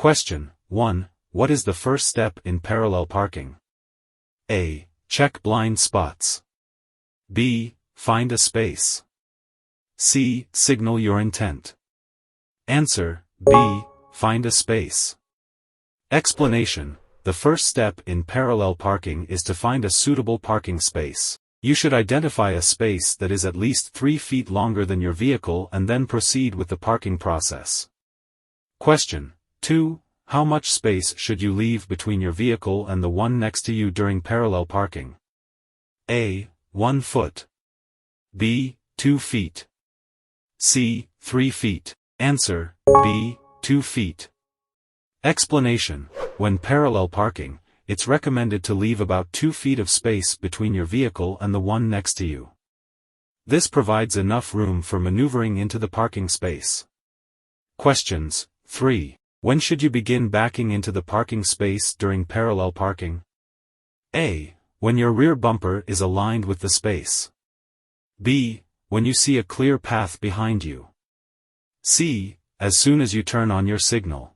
Question 1. What is the first step in parallel parking? A. Check blind spots. B. Find a space. C. Signal your intent. Answer: B. Find a space. Explanation: the first step in parallel parking is to find a suitable parking space. You should identify a space that is at least 3 feet longer than your vehicle and then proceed with the parking process. Question 2. How much space should you leave between your vehicle and the one next to you during parallel parking? A. 1 foot. B. 2 feet. C. 3 feet. Answer: B. 2 feet. Explanation: when parallel parking, it's recommended to leave about 2 feet of space between your vehicle and the one next to you. This provides enough room for maneuvering into the parking space. Questions 3. When should you begin backing into the parking space during parallel parking? A. When your rear bumper is aligned with the space. B. When you see a clear path behind you. C. As soon as you turn on your signal.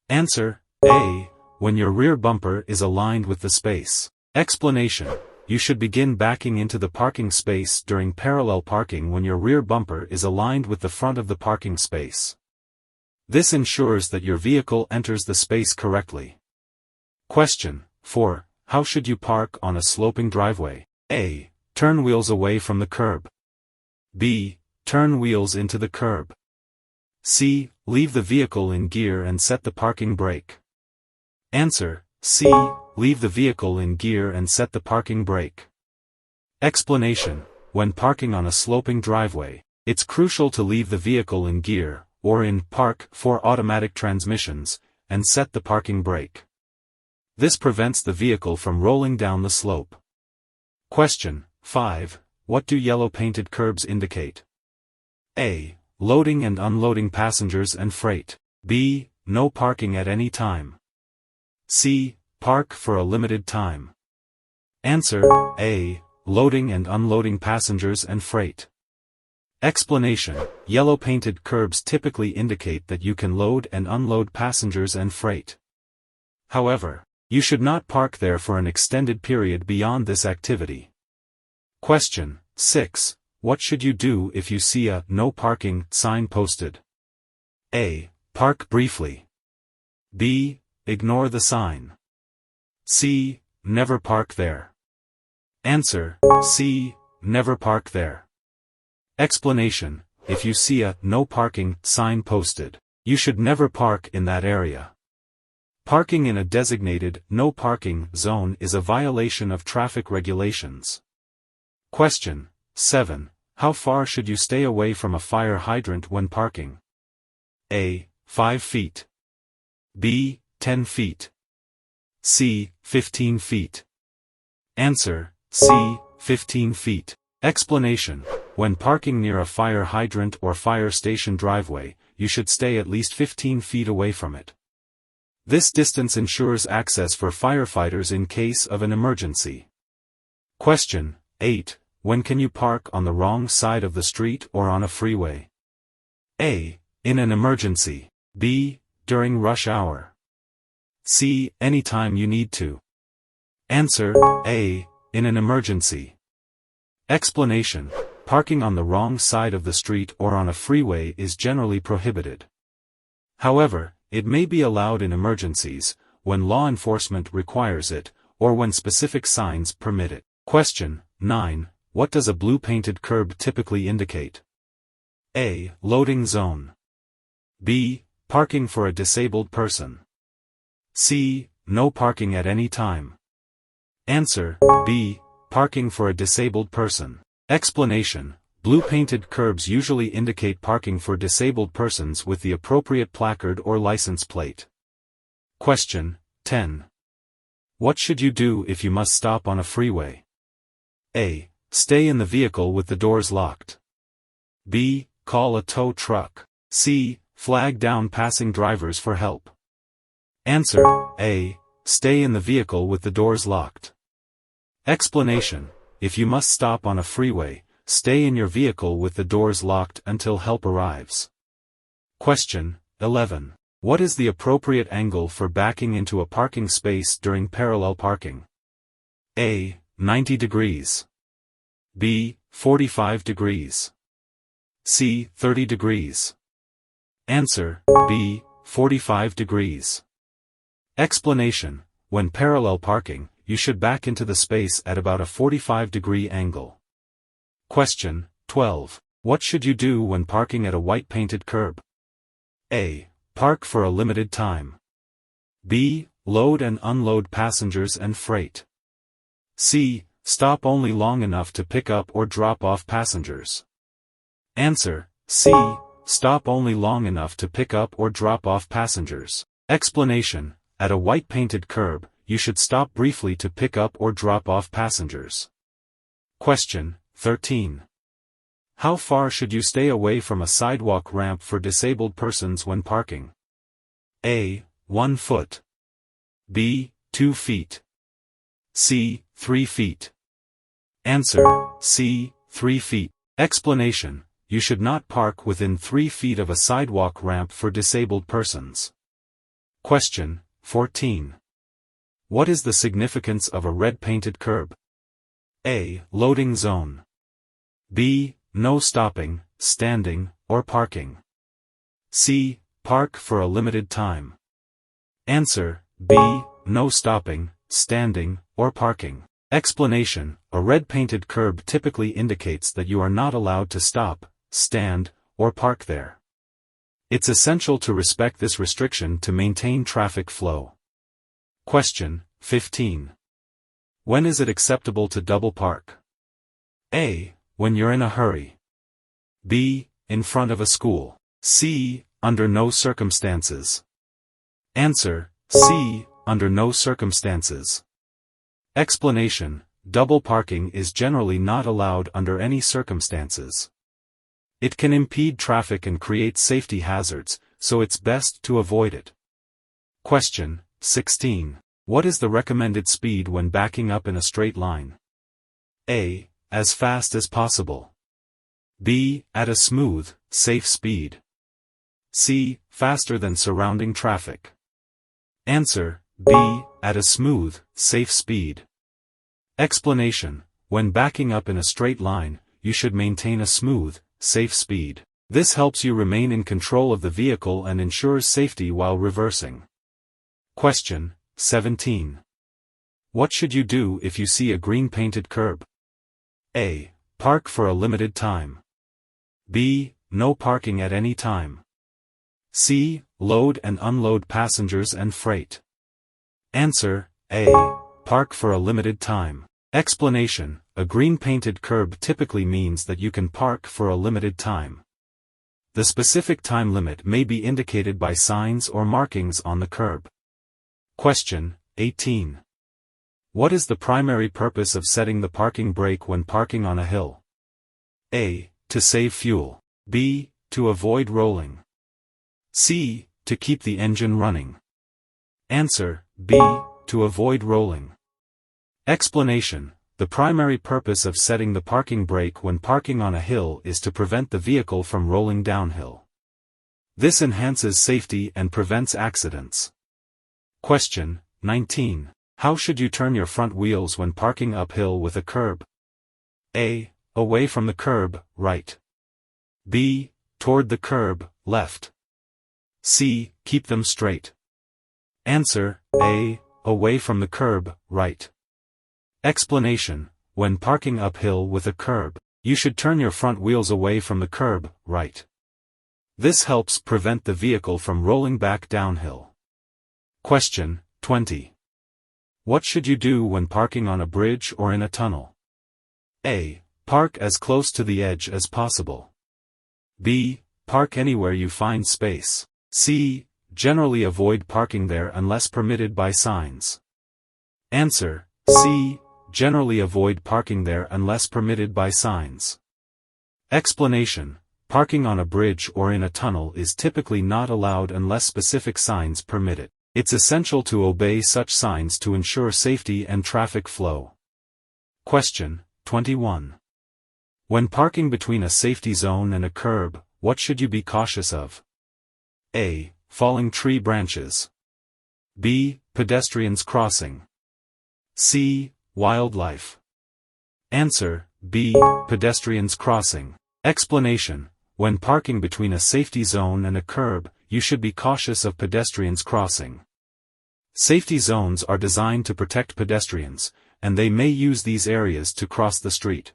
Answer: A. When your rear bumper is aligned with the space. Explanation: you should begin backing into the parking space during parallel parking when your rear bumper is aligned with the front of the parking space. This ensures that your vehicle enters the space correctly. Question 4. How should you park on a sloping driveway? A. Turn wheels away from the curb. B. Turn wheels into the curb. C. Leave the vehicle in gear and set the parking brake. Answer: C. Leave the vehicle in gear and set the parking brake. Explanation: when parking on a sloping driveway, it's crucial to leave the vehicle in gear, or in park for automatic transmissions, and set the parking brake. This prevents the vehicle from rolling down the slope. Question 5. What do yellow painted curbs indicate? A. Loading and unloading passengers and freight. B. No parking at any time. C. Park for a limited time. Answer: A. Loading and unloading passengers and freight. Explanation: yellow painted curbs typically indicate that you can load and unload passengers and freight. However, you should not park there for an extended period beyond this activity. Question 6. What should you do if you see a "No Parking" sign posted? A. Park briefly. B. Ignore the sign. C. Never park there. Answer: C. Never park there. Explanation: if you see a "No Parking" sign posted, you should never park in that area. Parking in a designated "No Parking" zone is a violation of traffic regulations. Question 7. How far should you stay away from a fire hydrant when parking? A. 5 feet. B. 10 feet. C. 15 feet. Answer: C. 15 feet. Explanation: when parking near a fire hydrant or fire station driveway, you should stay at least 15 feet away from it. This distance ensures access for firefighters in case of an emergency. Question 8. When can you park on the wrong side of the street or on a freeway? A. In an emergency. B. During rush hour. C. Anytime you need to. Answer: A. In an emergency. Explanation: parking on the wrong side of the street or on a freeway is generally prohibited. However, it may be allowed in emergencies, when law enforcement requires it, or when specific signs permit it. Question 9. What does a blue painted curb typically indicate? A. Loading zone. B. Parking for a disabled person. C. No parking at any time. Answer: B. Parking for a disabled person. Explanation: blue painted curbs usually indicate parking for disabled persons with the appropriate placard or license plate. Question 10. What should you do if you must stop on a freeway? A. Stay in the vehicle with the doors locked. B. Call a tow truck. C. Flag down passing drivers for help. Answer: A. Stay in the vehicle with the doors locked. Explanation: if you must stop on a freeway, stay in your vehicle with the doors locked until help arrives. Question 11. What is the appropriate angle for backing into a parking space during parallel parking? A. 90 degrees. B. 45 degrees. C. 30 degrees. Answer: B. 45 degrees. Explanation: when parallel parking, you should back into the space at about a 45-degree angle. Question 12. What should you do when parking at a white-painted curb? A. Park for a limited time. B. Load and unload passengers and freight. C. Stop only long enough to pick up or drop off passengers. Answer: C. Stop only long enough to pick up or drop off passengers. Explanation: at a white-painted curb, you should stop briefly to pick up or drop off passengers. Question 13. How far should you stay away from a sidewalk ramp for disabled persons when parking? A. 1 foot. B. 2 feet. C. 3 feet. Answer: C. 3 feet. Explanation: you should not park within 3 feet of a sidewalk ramp for disabled persons. Question 14. What is the significance of a red-painted curb? A. Loading zone. B. No stopping, standing, or parking. C. Park for a limited time. Answer: B. No stopping, standing, or parking. Explanation: a red-painted curb typically indicates that you are not allowed to stop, stand, or park there. It's essential to respect this restriction to maintain traffic flow. Question 15. When is it acceptable to double park? A. When you're in a hurry. B. In front of a school. C. Under no circumstances. Answer: C. Under no circumstances. Explanation: double parking is generally not allowed under any circumstances. It can impede traffic and create safety hazards, so it's best to avoid it. Question 16. What is the recommended speed when backing up in a straight line? A. As fast as possible. B. At a smooth, safe speed. C. Faster than surrounding traffic. Answer: B. At a smooth, safe speed. Explanation: when backing up in a straight line, you should maintain a smooth, safe speed. This helps you remain in control of the vehicle and ensures safety while reversing. Question 17. What should you do if you see a green-painted curb? A. Park for a limited time. B. No parking at any time. C. Load and unload passengers and freight. Answer: A. Park for a limited time. Explanation: a green-painted curb typically means that you can park for a limited time. The specific time limit may be indicated by signs or markings on the curb. Question 18. What is the primary purpose of setting the parking brake when parking on a hill? A. To save fuel. B. To avoid rolling. C. To keep the engine running. Answer: B. To avoid rolling. Explanation: the primary purpose of setting the parking brake when parking on a hill is to prevent the vehicle from rolling downhill. This enhances safety and prevents accidents. Question 19. How should you turn your front wheels when parking uphill with a curb? A. Away from the curb, right. B. Toward the curb, left. C. Keep them straight. Answer: A. Away from the curb, right. Explanation: when parking uphill with a curb, you should turn your front wheels away from the curb, right. This helps prevent the vehicle from rolling back downhill. Question 20. What should you do when parking on a bridge or in a tunnel? A. Park as close to the edge as possible. B. Park anywhere you find space. C. Generally avoid parking there unless permitted by signs. Answer: C. Generally avoid parking there unless permitted by signs. Explanation: parking on a bridge or in a tunnel is typically not allowed unless specific signs permit it. It's essential to obey such signs to ensure safety and traffic flow. Question 21. When parking between a safety zone and a curb, what should you be cautious of? A. falling tree branches. B. Pedestrians crossing. C. Wildlife. Answer: B. Pedestrians crossing. Explanation: when parking between a safety zone and a curb, you should be cautious of pedestrians crossing. Safety zones are designed to protect pedestrians, and they may use these areas to cross the street.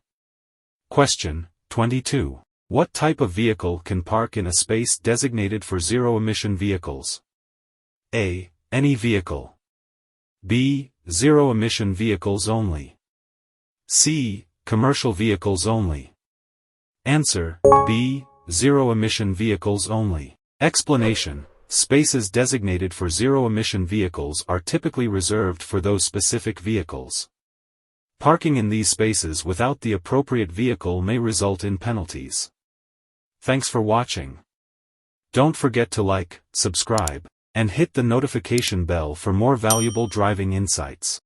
Question 22. What type of vehicle can park in a space designated for zero-emission vehicles? A. Any vehicle. B. Zero-emission vehicles only. C. Commercial vehicles only. Answer: B. Zero-emission vehicles only. Explanation: spaces designated for zero-emission vehicles are typically reserved for those specific vehicles. Parking in these spaces without the appropriate vehicle may result in penalties. Thanks for watching. Don't forget to like, subscribe, and hit the notification bell for more valuable driving insights.